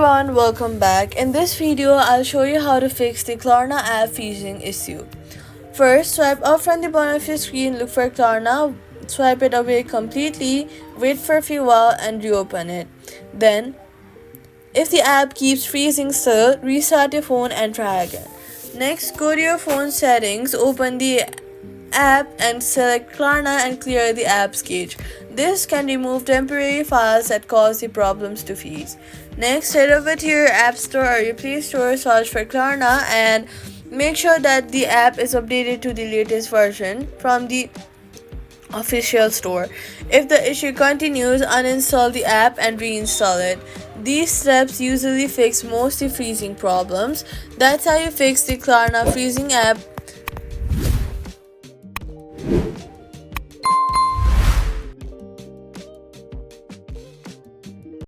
everyone, welcome back. In this video, I'll show you how to fix the Klarna app freezing issue. First, swipe up from the bottom of your screen, look for Klarna, swipe it away completely, wait for a few while and reopen it. Then, if the app keeps freezing still, restart your phone and try again. Next, go to your phone settings, open the app and select Klarna and clear the app's cache. This can remove temporary files that cause the problems to freeze. Next, head over to your App Store or your Play Store, search for Klarna and make sure that the app is updated to the latest version from the official store. If the issue continues, uninstall the app and reinstall it. These steps usually fix most of the freezing problems. That's how you fix the Klarna freezing app